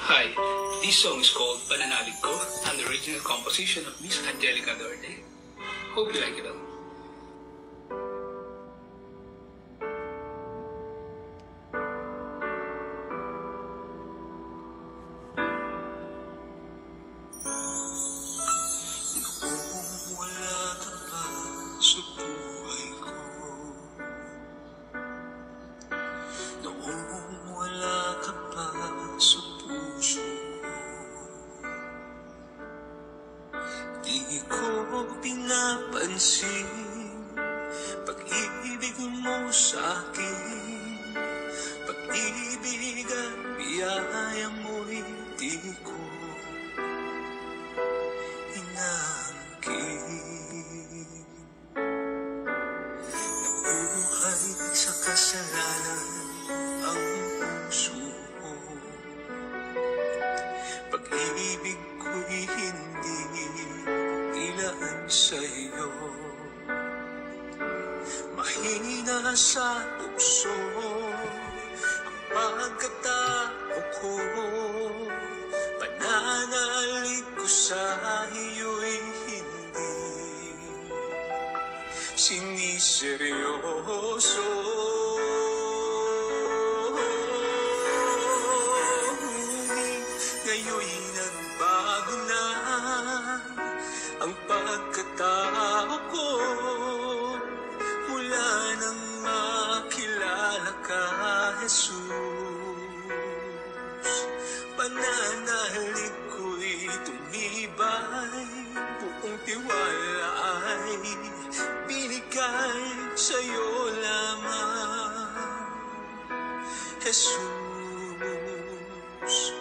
Hi, this song is called Pananalig Ko, an original composition of Miss Angelica Dorde. Hope you like it all. Di ko pinapansin pag-ibig mo sa'kin, pag-ibig at biyaya mo'y di ko inaangkin. Nabuhay sa kasalanan ang puso ko, pag-ibig ko'y hindi nilaan sa'yo. Mahina sa tukso ang pagkatao ko, pananalig ko sa iyo'y hindi siniseryoso. Ngayon'y nagbago na ang pagkatao ko, mula nang makilala ka, Jesus. Pananalig ko'y tumibay, buong tiwala ay binigay sa'yo lamang, Jesus.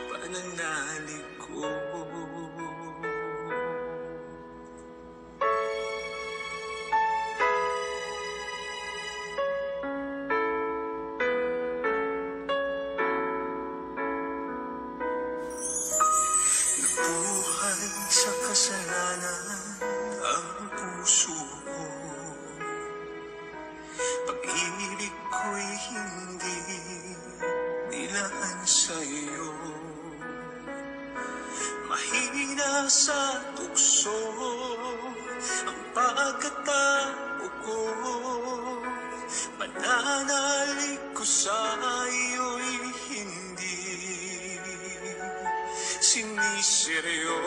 Pananalig ko. Nabuhay sa kasalanan ang puso ko, pag-ibig ko'y hindi nilaan sa'yo. Mahina sa tukso ang pagkatao ko, pananalig ko sa iyo'y hindi siniseryoso.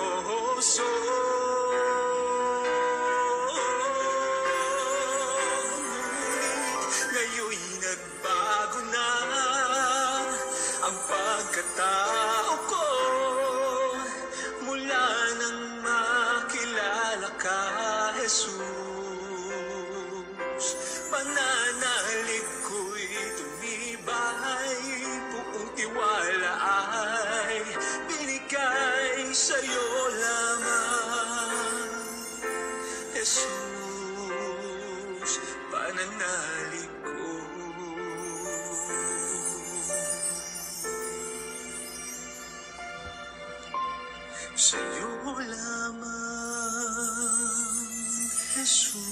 Ngayon'y nagbago na ang pagkatao ko, mula nang makilala ka, Jesus. Pananalig ko'y tumibay, buong tiwala ay binigay sa'yo lamang, Jesus. Pananalig ko. Sa'yo lamang, Jesus.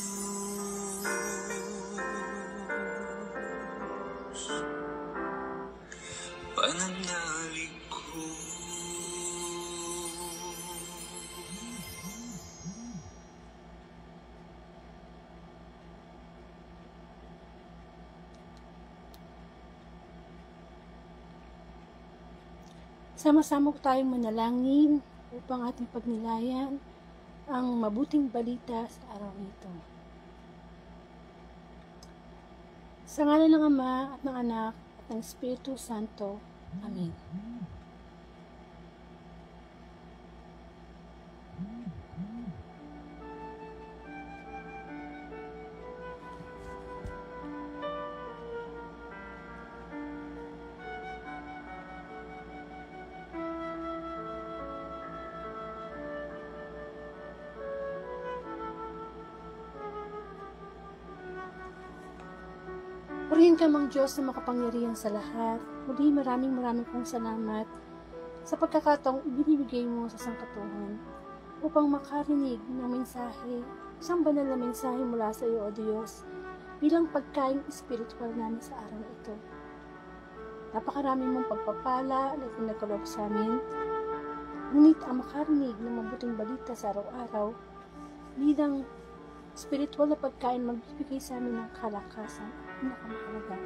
Pananalig ko. Sama-sama tayong manalangin upang ating pagnilayan ang mabuting balita sa araw nito. Sa ngalan ng Ama at ng Anak at ng Espiritu Santo. Amen. Purihin ka, Mang Diyos na makapangyarihan sa lahat. Muli maraming pong salamat sa pagkakataong ibinibigay mo sa sangkatuhan upang makarinig ng mensahe, isang banal na mensahe mula sa iyo, O Diyos, bilang pagkaing espiritual namin sa araw ito. Napakarami mong pagpapala na pinagkaloob sa amin. Ngunit ang makarinig ng mabuting balita sa araw-araw bilang spiritual na pagkain magbibigay sa amin ng kalakasan at pinakamahalaga.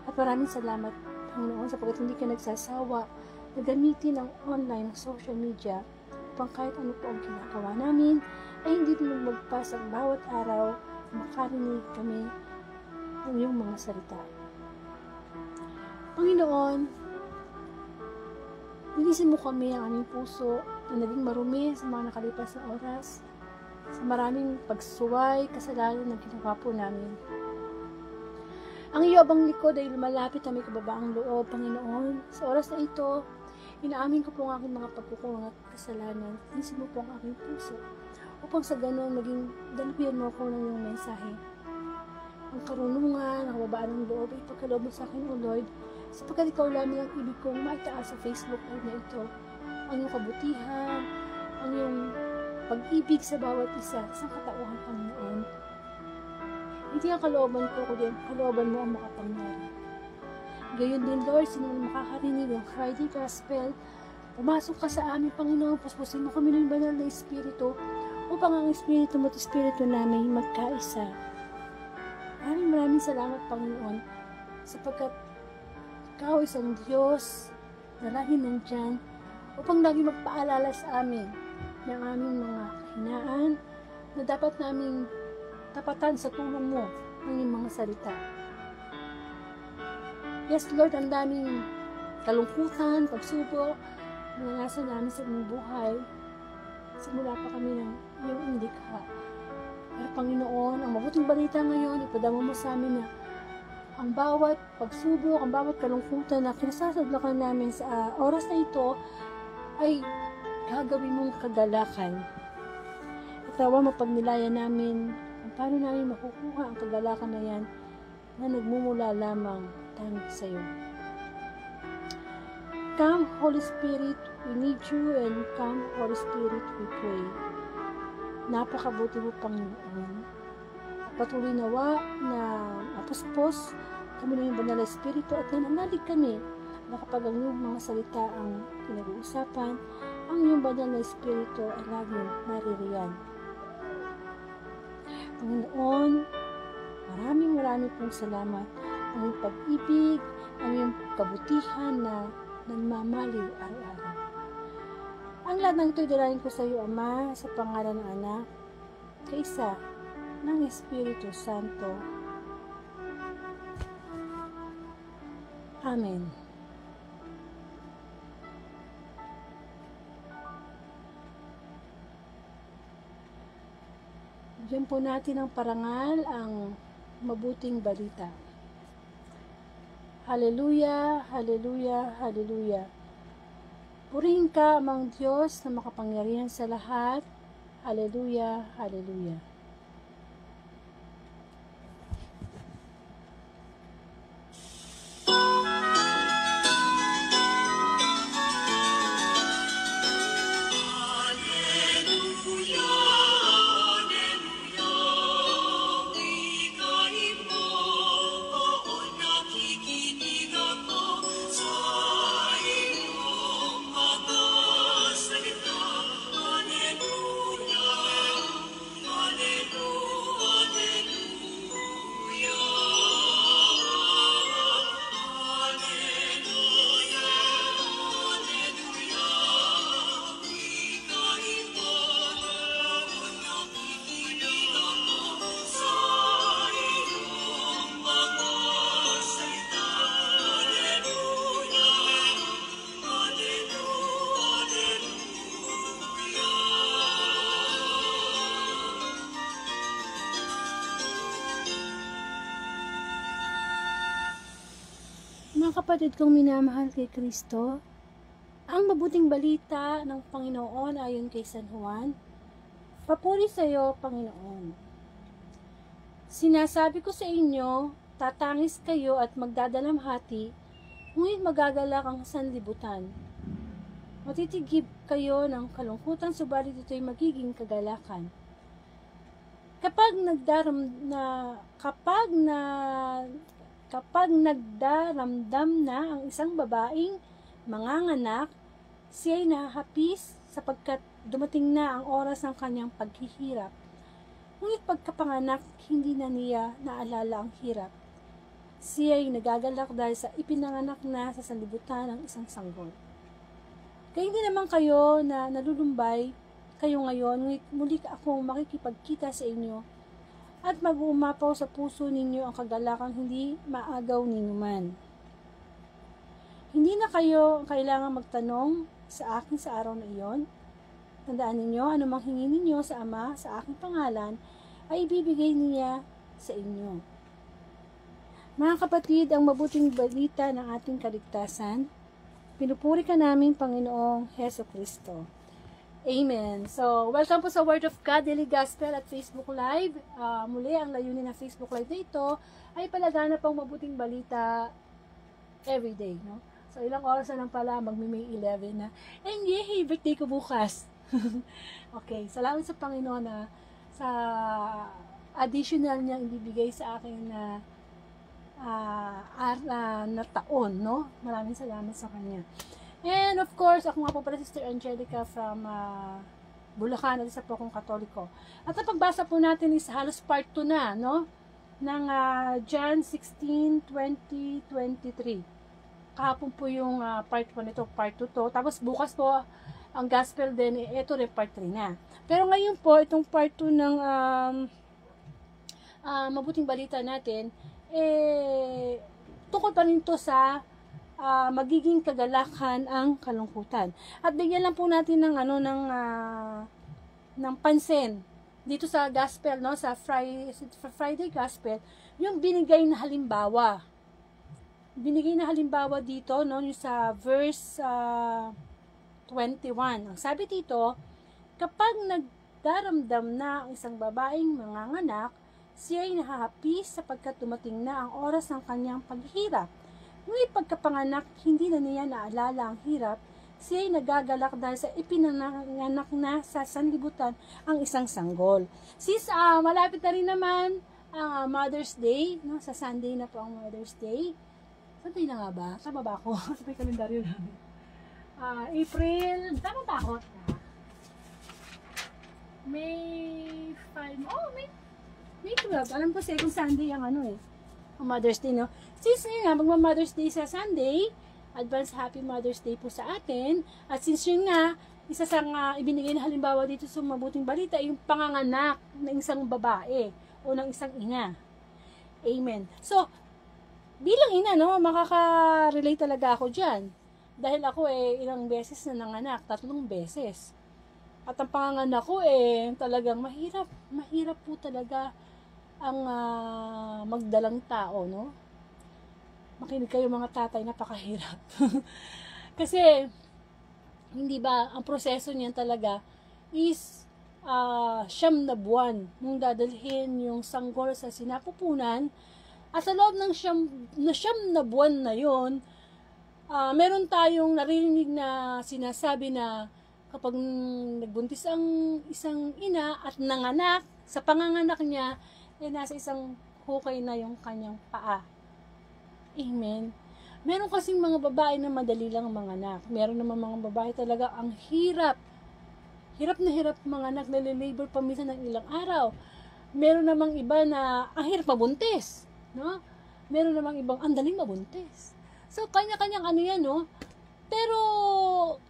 At maraming salamat, Panginoon, sapagkat hindi ka nagsasawa na gamitin ang online, ang social media upang kahit ano po ang ginagawa namin ay hindi din magpas ang bawat araw na makarinig kami ng iyong mga salita. Panginoon, linisin mo kami ang aming puso na naging marumi sa mga nakalipas na oras, sa maraming pagsuway, kasalanan na ginawa po namin. Ang iyo abang likod ay lumalapit na may kababaang loob, Panginoon. Sa oras na ito, inaamin ko po ang aking mga pagkukulang at kasalanan. Linisin mo po ang aking puso upang sa ganon maging dalbihan mo ako ng iyong mensahe. Ang karunungan, ang kababaan ng loob ay pagkaloob mo sa akin, O Lord, sapagkat ikaw lamang ang ibig kong maitaas sa Facebook live na ito. Ang iyong kabutihan, ang iyong pag-ibig sa bawat isa sa katauhan, Panginoon. Hindi ang kalooban ko, kundi ang kalooban mo ang makapangyari. Gayon din, Lord, sino man makakarinig ng Friday Gospel, pumasok ka sa amin, Panginoon, puspusin mo kami ng banal na Espiritu upang ang Espiritu mo at Espiritu namin magkaisa. Maraming salamat, Panginoon, sapagkat ikaw isang Diyos na lagi nandyan upang lagi magpaalala sa amin ng aming mga kahinaan na dapat naming tapatan sa tulong mo ng iyong mga salita. Yes, Lord, ang daming kalungkutan, pagsubok na nasa namin sa aming buhay. Simula pa kami ng iyong indikha. Pero Panginoon, ang mabuting balita ngayon, ipadama mo sa amin na ang bawat pagsubok, ang bawat kalungkutan na kinasasadlakan namin sa oras na ito ay gagawin mong kagalakan. At tawa mapagnilayan namin kung paano namin makukuha ang kagalakan na yan na nagmumula lamang tanging sa iyo. Come, Holy Spirit, we need you, and come, Holy Spirit, we pray. Napakabuti mo, Panginoon. Patuloy nawa na apuspos kami ng banal na Espiritu at nananalig kami na kapag ang iyong mga salita ang pinag-uusapan, ang iyong banal na Espiritu ay laging naririyan. Panginoon, maraming pong salamat. Ang iyong pag-ibig, ang iyong kabutihan na nagmamaliw araw-araw. Ang lahat ng ito'y dalangin ko sa iyo, Ama, sa pangalan ng Anak, kaisa ng Espiritu Santo. Amen. Bigyan po natin ng parangal ang mabuting balita. Hallelujah, hallelujah, hallelujah. Purihin ka, amang Diyos na makapangyarihan sa lahat. Hallelujah, hallelujah. Mga kapatid kong minamahal kay Kristo, ang mabuting balita ng Panginoon ayon kay San Juan, papuri sa iyo, Panginoon. Sinasabi ko sa inyo, tatangis kayo at magdadalamhati, ngunit magagalak ang sanlibutan. Matitigib kayo ng kalungkutan, subalit ito'y magiging kagalakan. kapag nagdaramdam na ang isang babaeng manganganak, siya'y nahahapis sapagkat dumating na ang oras ng kanyang paghihirap. Ngunit pagkapanganak, hindi na niya naalala ang hirap. Siya'y nagagalak dahil sa ipinanganak na sa sanlibutan ng isang sanggol. Kaya hindi naman kayo na nalulumbay kayo ngayon, ngunit muli akong makikipagkita sa inyo at mag-uumapaw sa puso ninyo ang kagalakang hindi maagaw ninyo man. Hindi na kayo kailangan magtanong sa akin sa araw na iyon. Tandaan ninyo, anumang hingi ninyo sa Ama sa aking pangalan, ay ibibigay niya sa inyo. Mga kapatid, ang mabuting balita ng ating kaligtasan, pinupuri ka namin, Panginoong Heso Kristo. Amen. So, welcome po sa Word of God Daily Gospel at Facebook Live. Muli, ang layunin ng Facebook Live na ito ay palaganap ang mabuting balita everyday, no? So, ilang oras na lang pala, magmi-May 11 na. And yay, birthday ko bukas. Okay, salamat sa Panginoon na sa additional niyang ibibigay sa akin na taon, no? Maraming salamat sa Kanya. And of course, ako nga po pala Sister Angelica from Bulacan, at isa po akong Katoliko. At ang pagbasa po natin is halos part 2 na, no? Ng John 16, 20, 23. Kahapon po yung part 1 nito, part 2 to. Tapos bukas po, ang gospel din, ito rin part 3 na. Pero ngayon po, itong part 2 ng mabuting balita natin, tungkol pa rin to sa magiging kagalakan ang kalungkutan. At bigyan lang po natin ng ng pansin dito sa gospel, no, sa Friday gospel, yung binigay na halimbawa. Binigay na halimbawa dito, no, yung sa verse 21. Ang sabi dito, kapag nagdaramdam na ang isang babaeng manganganak, siya'y nahahapis sapagkat dumating na ang oras ng kanyang paghihirap. Ngunit pagkapanganak, hindi na niya naalala ang hirap, siya'y nagagalak dahil sa ipinanganak na sa sanlibutan ang isang sanggol. Since malapit na rin naman ang Mother's Day, no? Sa Sunday na po ang Mother's Day. Sunday na nga ba? Tama ba ako? Sa may kalendaryo namin. April, tama ba ako? May 5, May 12. Alam ko second Sunday ang ang Mother's Day, no? Since nga, magma-Mother's Day sa Sunday, advance Happy Mother's Day po sa atin. At since yun nga, isa sa ibinigay na halimbawa dito sa mabuting balita, yung panganganak ng isang babae o ng isang ina. Amen. So, bilang ina, no, makaka-relate talaga ako dyan. Dahil ako ilang beses na nanganak, 3 beses. At ang panganganak ko talagang mahirap. Mahirap po talaga ang magdalang tao, no? Makinig kayo mga tatay, napakahirap. Kasi, hindi ba, ang proseso niyan talaga is 9 na buwan mong dadalhin yung sanggol sa sinapupunan. At sa loob ng 9 na buwan na yon, meron tayong narinig na sinasabi na kapag nagbuntis ang isang ina at nanganak, sa panganganak niya, nasa isang hukay na yung kanyang paa. Amen. Meron kasing mga babae na madali lang manganak. Meron naman mga babae talaga ang hirap. Hirap na hirap manganak, nalilabor pa minsan ng ilang araw. Meron namang iba na ang hirap mabuntis, no? Meron namang ibang ang daling mabuntis. So kanya-kanyang yan, no? Pero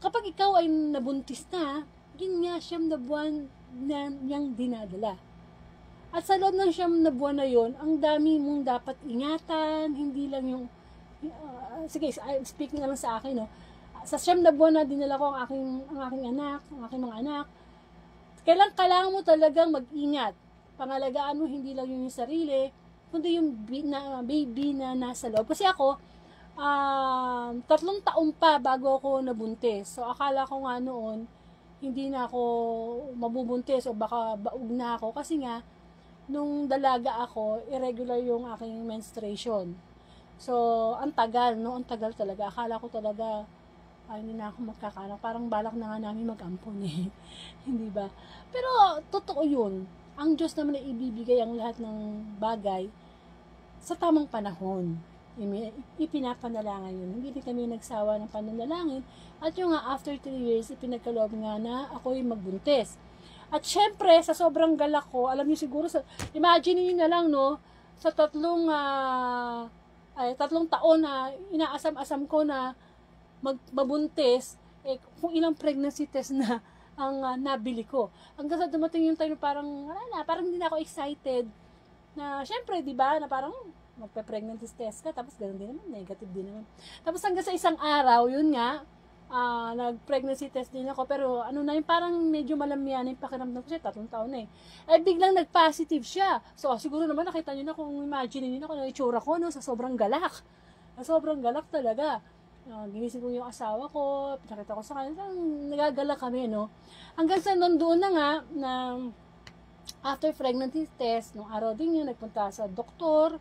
kapag ikaw ay nabuntis na, yun nga 9 na buwan na niyang dinadala. At sa loob ng 9 na buwan na yon, ang dami mong dapat ingatan, hindi lang yung, sige, speaking na lang sa akin, no? Sa 9 na buwan na dinala ko ang aking anak, ang aking mga anak, kailangan mo talagang mag-ingat. Pangalagaan mo hindi lang yung sarili, kundi yung baby na nasa loob. Kasi ako, 3 taon pa bago ako nabuntis. So, akala ko nga noon, hindi na ako mabubuntis o baka baog na ako. Kasi nga, nung dalaga ako, irregular yung aking menstruation. So, ang tagal, no? Ang tagal talaga. Akala ko talaga, hindi na ako magkakanak. Parang balak na nga namin mag-ampon eh. Hindi ba? Pero, totoo yun. Ang Diyos naman ay ibibigay ang lahat ng bagay sa tamang panahon. ipinapanalangin yun. Hindi din kami nagsawa ng pananalangin. At yung nga, after 3 years, ipinagkaloob nga na ako yung magbuntis. At syempre, sa sobrang galak ko, alam niyo siguro, imagine niyo na lang, no, sa tatlong taon na inaasam-asam ko na mabuntis, kung ilang pregnancy test na ang nabili ko. Hanggang sa dumating yung time na parang, parang hindi na ako excited. Na, syempre, di ba, na parang, magpe-pregnancy test ka, tapos ganoon din naman, negative din naman. Tapos hanggang sa isang araw, yun nga, nag-pregnancy test din ako, pero ano na yun, parang medyo malamya na yung pakiramdam ko siya, 3 taon na biglang nag-positive siya. So, siguro naman nakita nyo na kung imagine nyo na kung ano yung itsura ko, no, sa sobrang galak. Sa sobrang galak talaga. Ginising ko yung asawa ko, pinakita ko sa kanya, nagagalak kami, no. Hanggang sa doon na nga, na after pregnancy test, nung araw din yun, nagpunta sa doktor,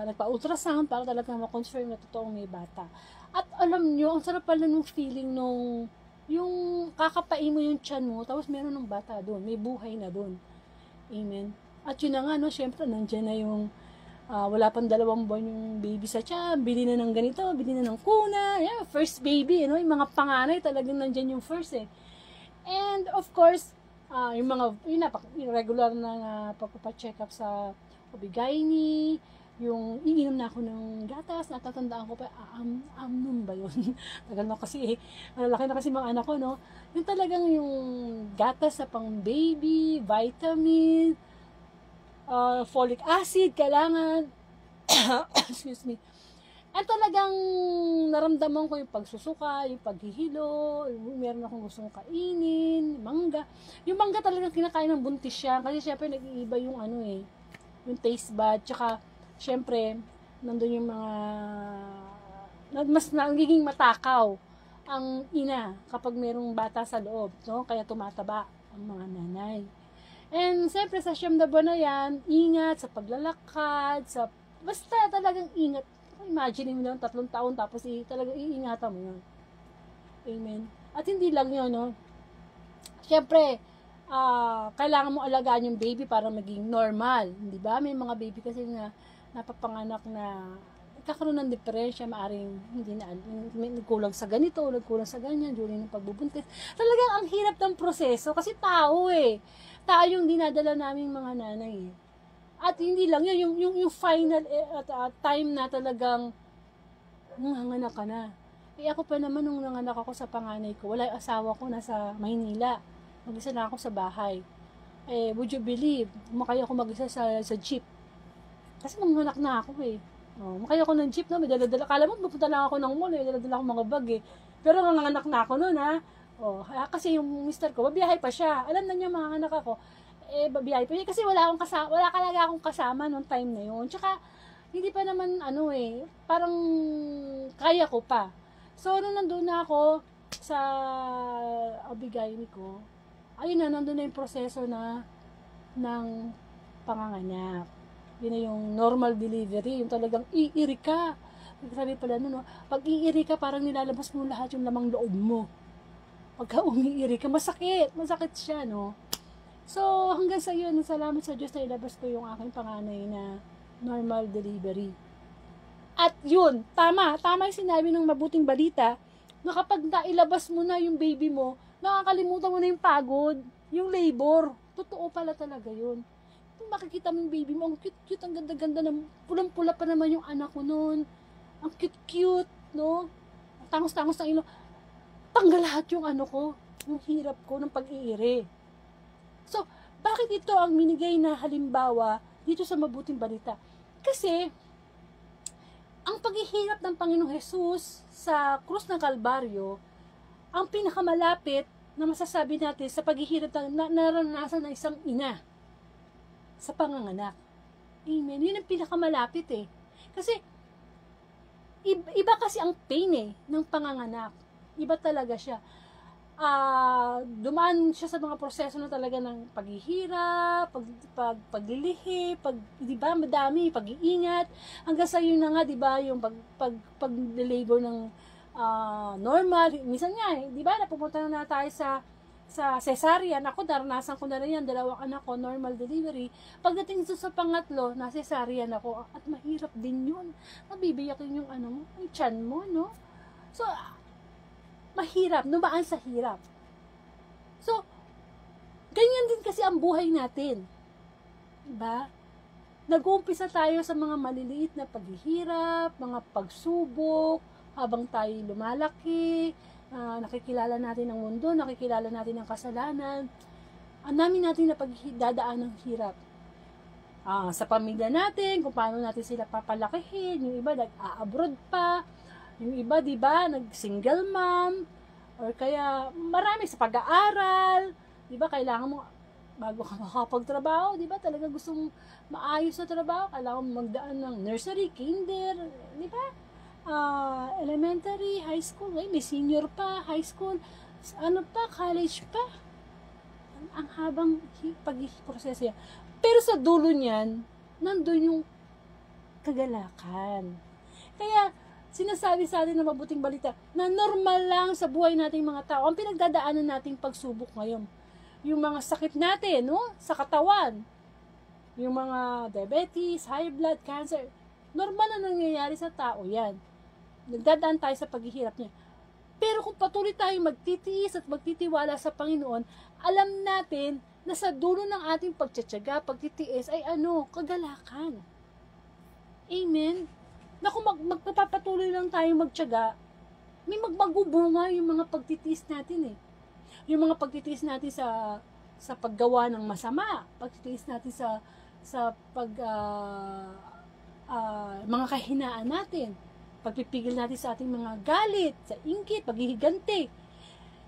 nagpa-ultrasound para talagang ma-confirm na totoong may bata. At alam nyo, ang sarap pala nung feeling nung yung kakapain mo yung tiyan mo, tapos meron ng bata doon, may buhay na doon. Amen. At yun na nga, no, syempre, nandiyan na yung wala pang 2 buwan yung baby sa tiyan, bili na ng ganito, bili na ng kuna, first baby, yung mga panganay, talagang nandiyan yung first And of course, yung regular na pagpapacheck up sa OB-GYN, yung iinom na ako ng gatas, natatandaan ko pa, amnum ba yun? Tagal na kasi malalaki na kasi mga anak ko, no? Yung talagang yung gatas sa pang baby, vitamin, folic acid, kailangan, excuse me. At talagang naramdaman ko yung pagsusuka, yung paghihilo, meron akong gustong kainin, mangga. Yung mangga talagang kinakain ng buntis siya, kasi syempre nag-iiba yung yung taste bud, tsaka syempre, nandun yung mga, mas nagiging matakaw ang ina kapag merong bata sa loob, no? Kaya tumataba ang mga nanay. And syempre, sa 9 na buwan na yan, ingat sa paglalakad, basta talagang ingat. Imagine mo lang 3 taon, tapos talagang iingatan mo yun. Amen. At hindi lang yun, no? Syempre, kailangan mo alagaan yung baby para maging normal, di ba? May mga baby kasi na napapanganak na nagkakaroon ng depresya, maaring hindi na nagkulang sa ganito, nagkulang sa ganyan during ng pagbubuntis. Talagang ang hirap ng proseso kasi tao Tao yung dinadala naming mga nanay At hindi lang yun, yung final time na talagang nanganak ka na. Ako pa naman nung nanganak ako sa panganay ko, wala yung asawa ko nasa Maynila. Mag-isa lang ako sa bahay. Would you believe, makaya ako mag-isa sa jeep. Kasi manganak na ako makaya ako ng jeep, no? May dala-dala. Kala mo, pupunta lang ako ng mall, dala-dala ako mga bag Pero nanganak na ako noon, kasi yung mister ko, babiyahe pa siya. Alam na niya mga anak ako, babiyahe pa. Kasi wala talaga akong kasama noong time na yun. Tsaka, hindi pa naman, parang kaya ko pa. So, nung nandun na ako sa OB-GYN ko, ayun na, nandun na yung proseso ng panganganak. Yun na yung normal delivery, yung talagang iiri ka. Sabi pala pag iiri ka, parang nilalabas mo lahat yung lamang loob mo. Pagka umiiri ka, masakit siya, no? So, hanggang sa yun, salamat sa Diyos na ilabas ko yung aking panganay na normal delivery. At yun, tama yung sinabi ng mabuting balita, na kapag nailabas mo na yung baby mo, nakakalimutan mo na yung pagod, yung labor. Totoo pala talaga yun. Kung makikita mo yung baby mo, ang cute, ang ganda-ganda, pulang-pula pa naman yung anak ko noon. Ang cute, no? Tangos-tangos ng ilo. Tanggal lahat yung yung hirap ko ng pag-iiri. So, bakit ito ang minigay na halimbawa dito sa mabuting balita? Kasi, ang paghihirap ng Panginoong Jesus sa krus ng Kalbaryo, ang pinakamalapit na masasabi natin sa paghihirap na naranasan ng isang ina sa panganganak. Amen. Yun ang pinakamalapit Kasi, iba kasi ang pain ng panganganak. Iba talaga siya. Dumaan siya sa mga proseso na talaga ng paghihirap, paglilihi, di ba, madami, pag-iingat, hanggang sa yun na nga, di ba, yung pag-labor ng normal, minsan nga, di ba, napupunta na tayo sa sa cesarean, ako naranasan ko na rin yan, 2 anak ko, normal delivery. Pagdating sa pangatlo, na cesarean ako, at mahirap din yun. Mabibiyak yung ano mo, yung tiyan mo, no? So, mahirap, numaan sa hirap. So, ganyan din kasi ang buhay natin. Diba? Nag-uumpisa tayo sa mga maliliit na paghihirap, mga pagsubok, habang tayo lumalaki, nakikilala natin ang mundo, nakikilala natin ang kasalanan, ang dami natin na pagdadaan ng hirap. Sa pamilya natin, kung paano natin sila papalakihin, yung iba nag-a-abroad pa, yung iba, di ba, nag-single mom, or kaya marami sa pag-aaral, di ba, kailangan mo, bago ka makapagtrabaho, di ba, talaga gustong maayos na trabaho, kailangan mo magdaan ng nursery, kinder, di ba, elementary, high school, may senior pa, high school, ano pa, college pa. Ang habang pag-proseso yan. Pero sa dulo niyan, nandun yung kagalakan. Kaya, sinasabi sa atin na mabuting balita, na normal lang sa buhay nating mga tao, ang pinagdadaanan nating pagsubok ngayon. Yung mga sakit natin, no? Sa katawan, yung mga diabetes, high blood, cancer, normal na nangyayari sa tao yan. Nagdadaan tayo sa paghihirap niya. Pero kung patuloy tayong magtitiis at magtitiwala sa Panginoon, alam natin na sa dulo ng ating pagtsatsaga, pagtitiis ay kagalakan. Amen? Na kung magpapatuloy lang tayong magtsaga, may magbubunga yung mga pagtitiis natin eh. Yung mga pagtitiis natin sa paggawa ng masama, pagtitiis natin sa mga kahinaan natin, pagpipigil natin sa ating mga galit, sa inggit, paghihiganti.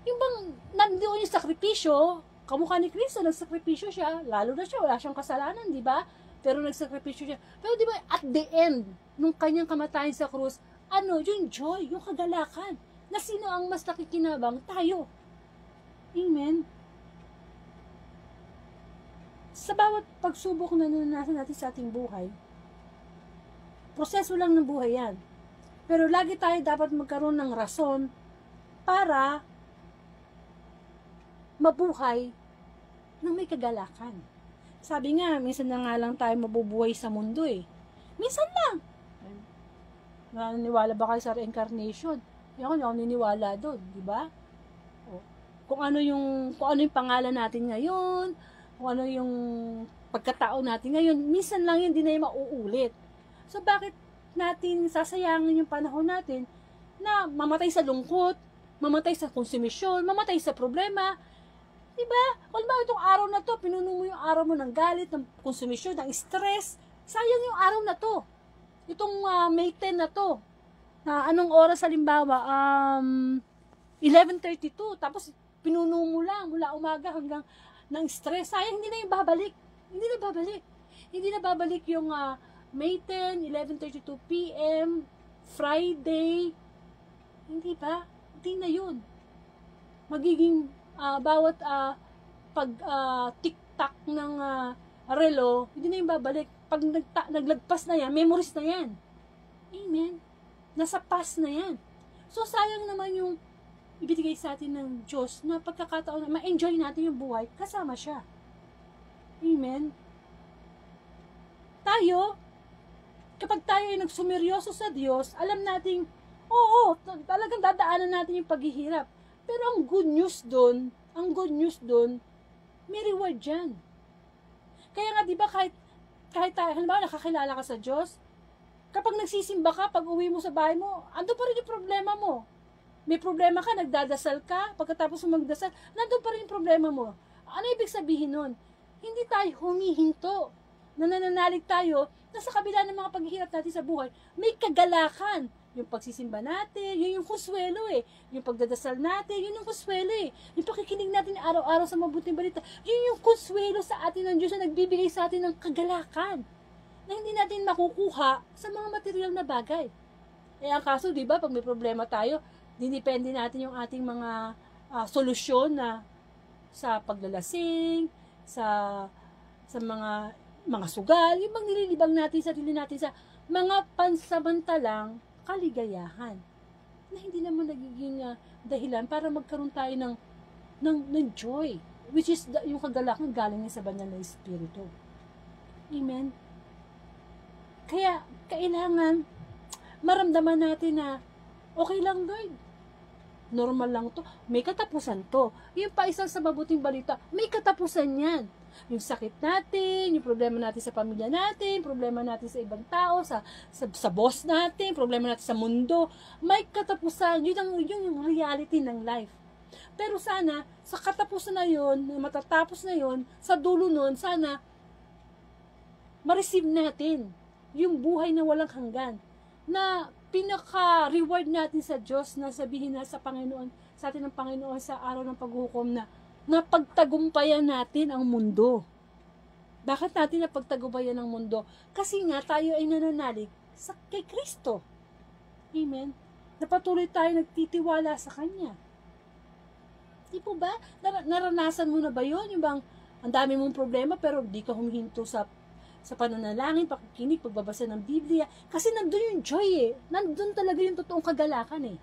Yung bang nandoon yung sakripisyo, kamukha ni Kristo, nagsakripisyo siya, lalo na siya, wala siyang kasalanan, di ba? Pero nagsakripisyo siya. Pero di ba, at the end, nung kanyang kamatayan sa krus, yung joy, yung kagalakan, na sino ang mas nakikinabang? Tayo. Amen? Sa bawat pagsubok na naranasan natin sa ating buhay, proseso lang ng buhay yan. Pero lagi tayo dapat magkaroon ng rason para mabuhay ng may kagalakan. Sabi nga, minsan na nga lang tayo mabubuhay sa mundo eh. Minsan lang. Naniniwala ba kayo sa reincarnation? Ako hindi ako niniwala doon, di ba? Kung ano yung pangalan natin ngayon, kung ano yung pagkatao natin ngayon, minsan lang yun, hindi na yung mauulit. So, bakit natin sasayangin yung panahon natin na mamatay sa lungkot, mamatay sa konsumisyon, mamatay sa problema? Diba? Kung ba itong araw na to, pinuno mo yung araw mo ng galit, ng konsumisyon, ng stress, sayang yung araw na to. Itong May 10 na to, na anong oras halimbawa, 11:32, tapos pinuno mo lang mula umaga hanggang ng stress, sayang hindi na yung babalik. Hindi na babalik yung May 10, 11:32 p.m., Friday. Hindi ba? Hindi na yun. Magiging bawat tik-tak ng relo, hindi na yung babalik. Pag naglagpas na yan, memories na yan. Amen? Nasa past na yan. So, sayang naman yung ibigay sa atin ng Diyos na pagkakataon na ma-enjoy natin yung buhay kasama siya. Amen? Tayo, kapag tayo ay nagsumeryoso sa Diyos, alam nating, talagang dadaanan natin yung paghihirap. Pero ang good news doon, may reward dyan. Kaya nga, di ba, kahit tayo, halimbawa, nakakilala ka sa Diyos, kapag nagsisimba ka, pag uwi mo sa bahay mo, ando pa rin yung problema mo. May problema ka, nagdadasal ka, pagkatapos mo magdasal, nandun pa rin yung problema mo. Ano ibig sabihin nun? Hindi tayo humihinto. Nananalig tayo na sa kabila ng mga paghihirap natin sa buhay, may kagalakan. Yung pagsisimba natin, yun yung kuswelo eh. Yung pagdadasal natin, yun yung kuswelo eh. Yung pakikinig natin araw-araw sa mabuting balita, yun yung kuswelo sa atin ng Diyos na nagbibigay sa atin ng kagalakan na hindi natin makukuha sa mga material na bagay. Ang kaso, di ba, pag may problema tayo, dinipende natin yung ating mga solusyon na sa paglalasing, sa mga sugal, yung bang nililibang natin sarili natin sa mga pansamantalang kaligayahan na hindi naman nagiging dahilan para magkaroon tayo ng ng joy, which is yung kagalakan galing sa banal na Espiritu. Amen? Kaya, kailangan maramdaman natin na, okay lang, Lord. Normal lang to. May katapusan to. Yung pa isa sa mabuting balita, may katapusan yan. Yung sakit natin, yung problema natin sa pamilya natin, problema natin sa ibang tao, sa boss natin, problema natin sa mundo, may katapusan. Yun yung reality ng life. Pero sana, sa katapusan na yun, matatapos na yun, sa dulo nun, sana, ma-receive natin yung buhay na walang hanggan, na pinaka-reward natin sa Diyos, na sabihin na sa Panginoon, sa atin ng Panginoon sa araw ng paghukom na napagtagumpayan natin ang mundo. Bakit natin napagtagumpayan ang mundo? Kasi nga tayo ay nananalig kay Kristo. Amen? Napatuloy tayo nagtitiwala sa Kanya. Di po ba? Naranasan mo na ba yun? Yung bang ang dami mong problema pero di ka humihinto sa pananalangin, pakikinig, pagbabasa ng Biblia. Kasi nandun yung joy eh. Nandun talaga yung totoong kagalakan eh.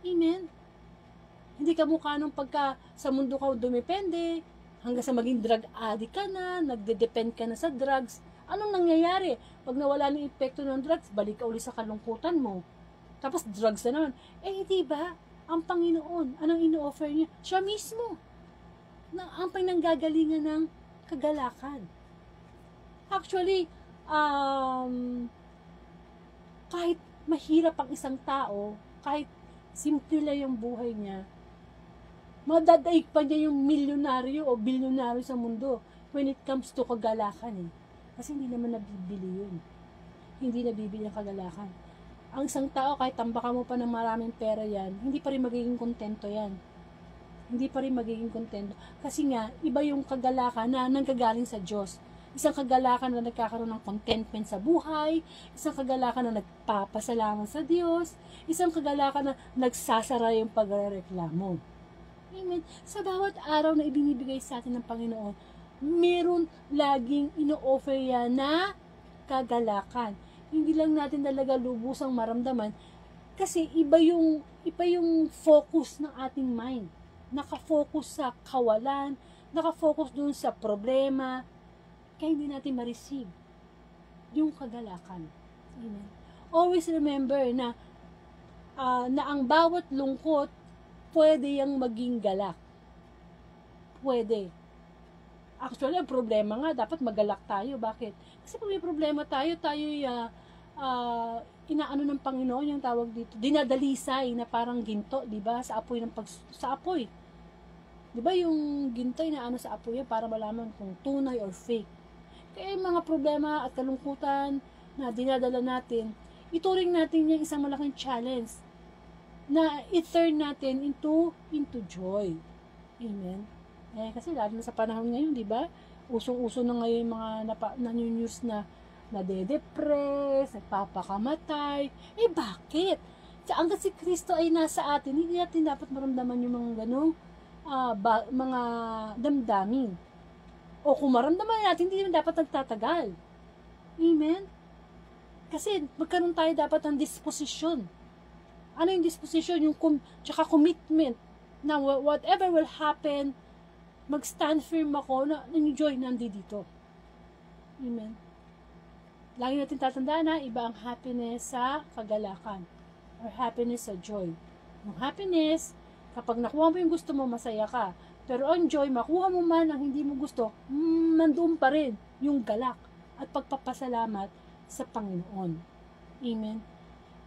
Amen? Hindi ka mukha nung pagka sa mundo ka dumepende, hanggang sa maging drug addict ka na, nagde-depend ka na sa drugs. Anong nangyayari? Pag nawala ng epekto ng drugs, balik ka uli sa kalungkutan mo. Tapos drugs na naman. Di ba? Ang Panginoon, anong ino-offer niya? Siya mismo. Ang pinanggagalingan ng kagalakan. Actually, kahit mahirap ang isang tao, kahit simple lang yung buhay niya, madadaig pa niya yung milyonaryo o bilyonaryo sa mundo when it comes to kagalakan eh. Kasi hindi naman nabibili yun. Hindi nabibili ang kagalakan. Ang isang tao, kahit tambakan mo pa ng maraming pera yan, hindi pa rin magiging kontento yan. Hindi pa rin magiging kontento. Kasi nga, iba yung kagalakan na nanggagaling sa Diyos. Isang kagalakan na nagkakaroon ng contentment sa buhay, isang kagalakan na nagpapasalamat sa Diyos, isang kagalakan na nagsasara yung pagrereklamo. Amen. Sa bawat araw na ibinibigay sa atin ng Panginoon, meron laging ino-offer yan na kagalakan. Hindi lang natin talaga lubusang maramdaman kasi iba yung focus ng ating mind. Naka-focus sa kawalan, naka-focus dun sa problema, kaya hindi natin ma-receive yung kagalakan. Amen. Always remember na ang bawat lungkot pwede yang maging galak. Pwede. Actually, ang problema nga, dapat magalak tayo. Bakit? Kasi pag may problema tayo inaano ng Panginoon yung tawag dito, dinadalisay na parang ginto, di ba? Sa apoy. Di ba yung ginto inaano sa apoy para malaman kung tunay or fake. Kaya yung mga problema at kalungkutan na dinadala natin, ituring natin yung isang malaking challenge na i-turn natin into joy. Amen? Kasi lalo na sa panahon ngayon, di ba? Usong-uso na ngayon yung mga nanyo-news na nade-depress, nagpapakamatay. Bakit? Hanggat si Kristo ay nasa atin, hindi natin dapat maramdaman yung mga ganong mga damdamin. O kung maramdaman natin, hindi naman dapat nagtatagal. Amen? Kasi magkaroon tayo dapat ng disposisyon. Ano yung disposition? Tsaka commitment na whatever will happen, mag-stand firm ako na enjoy nandito. Amen. Lagi natin tatandaan na iba ang happiness sa kagalakan or happiness sa joy. Yung happiness, kapag nakuha mo yung gusto mo, masaya ka. Pero ang joy, makuha mo man ang hindi mo gusto, nandoon pa rin yung galak at pagpapasalamat sa Panginoon. Amen.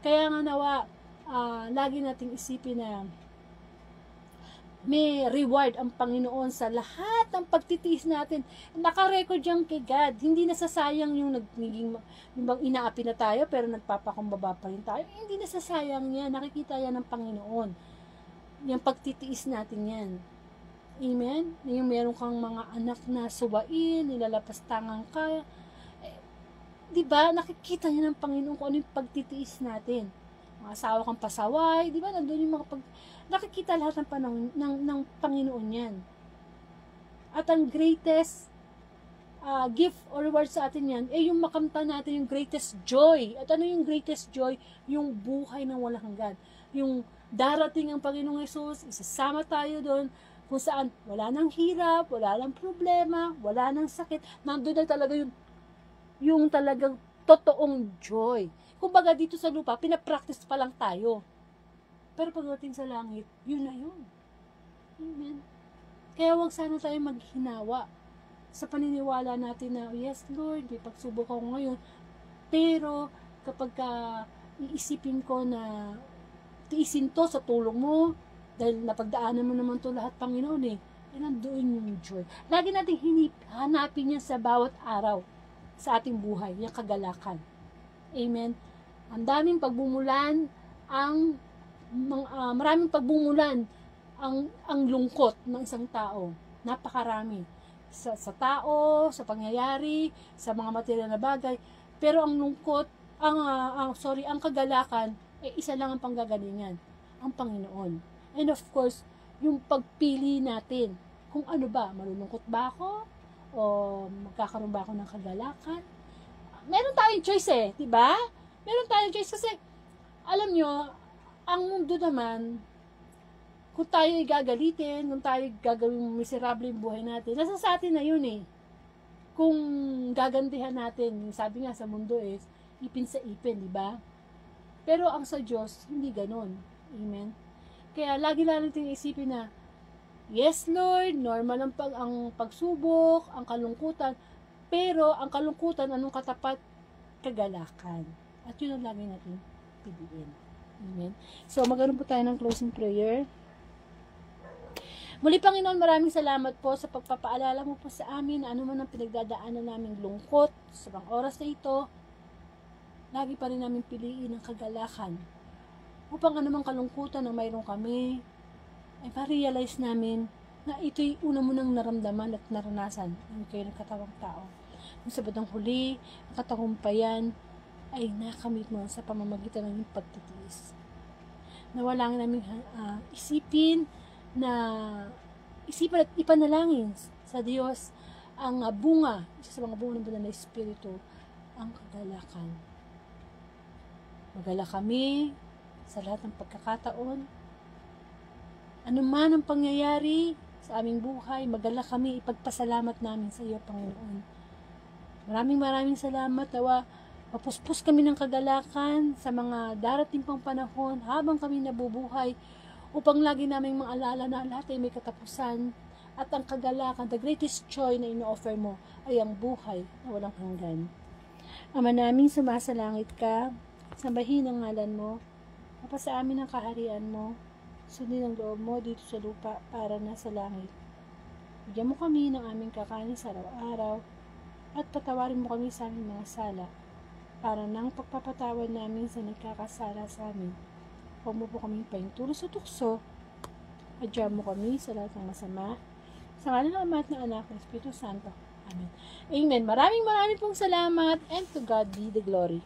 Kaya nga nawa, lagi nating isipin na may reward ang Panginoon sa lahat ng pagtitiis natin. Naka-record yan kay God. Hindi nasasayang yung bang inaapi na tayo pero nagpapakumbaba pa rin tayo. Hindi nasasayang yan. Nakikita yan ng Panginoon. Yung pagtitiis natin yan. Amen? Yung meron kang mga anak na suwain, nilalapastangan ka. Diba? Nakikita niya ng Panginoon kung ano yung pagtitiis natin. Mga asawa kang pasaway, di ba? Nandun yung nakikita lahat ng panahon ng Panginoon yan. At ang greatest gift or reward sa atin yan, yung makamta natin yung greatest joy. At ano yung greatest joy? Yung buhay ng walang hanggan. Yung darating ang Panginoong Hesus, isasama tayo doon kung saan wala nang hirap, wala nang problema, wala nang sakit, nandun na talaga yung talagang totoong joy. Kumbaga dito sa lupa, pinapractice pa lang tayo. Pero pagdating sa langit, yun na yun. Amen. Kaya wag sana tayo maghinawa sa paniniwala natin na, yes Lord, may pagsubok ako ngayon. Pero kapag iisipin ko na tiisin to sa tulong mo, dahil napagdaanan mo naman to lahat, Panginoon nandoon yung joy. Lagi natin hanapin yan sa bawat araw sa ating buhay, yung kagalakan. Amen. Ang daming pagbumulan, maraming pagbumulan ang lungkot ng isang tao. Napakarami. Sa tao, sa pangyayari, sa mga material na bagay. Pero ang lungkot, ang kagalakan, isa lang ang panggagalingan, ang Panginoon. And of course, yung pagpili natin, kung ano ba, malulungkot ba ako? O magkakaroon ba ako ng kagalakan? Meron tayong choice di ba? Meron tayong choice kasi, alam nyo, ang mundo naman, kung tayo gagalitin, kung tayo gagawin miserable yung buhay natin, nasa sa atin na yun Kung gagandihan natin, sabi nga sa mundo ipin sa ipin, di ba? Pero ang sa Diyos, hindi ganon. Amen? Kaya lagi lang natin isipin na, yes Lord, normal ang pagsubok, ang kalungkutan, pero ang kalungkutan, anong katapat? Kagalakan. At yun ang lagi natin piliin. Amen? So, magkaroon po tayo ng closing prayer. Muli, Panginoon, maraming salamat po sa pagpapaalala mo po sa amin na ano man ang pinagdadaanan naming lungkot sa mga oras na ito, lagi pa rin namin piliin ang kagalakan. Upang anumang kalungkutan na mayroon kami, ay ma-realize namin na ito'y una mo nang naramdaman at naranasan ng kayo ng katawang tao. Kung sa bandang huli, ang katagumpayan ay nakamit mo sa pamamagitan ng iyong pagtitiis. Nawala namin isipin at ipanalangin sa Diyos ang bunga, isa sa mga bunga ng banal na Espiritu, ang kagalakan. Magala kami sa lahat ng pagkakataon. Ano man ang pangyayari sa aming buhay, magala kami, ipagpasalamat namin sa iyo, Panginoon. Maraming salamat, nawa mapuspos kami ng kagalakan sa mga darating pang panahon habang kami nabubuhay, upang lagi naming maalala na lahat ay may katapusan, at ang kagalakan, the greatest joy na ino-offer mo ay ang buhay na walang hanggan. Ama namin, sumasalangit ka, sambahin ang ngalan mo, mapasa amin ang kaharian mo, sundin ang loob mo dito sa lupa para na sa langit. Bigyan mo kami ng aming kakanin sa araw-araw, at patawarin mo kami sa aming mga sala, para nang pagpapatawad namin sa nagkakasala sa amin. Huwag mo po kaming pahintulo sa tukso, adyan mo kami sa lahat ng masama, sa ngalan ng Ama at ng Anak ng Espiritu Santo. Amen. Amen. Maraming pong salamat, and to God be the glory.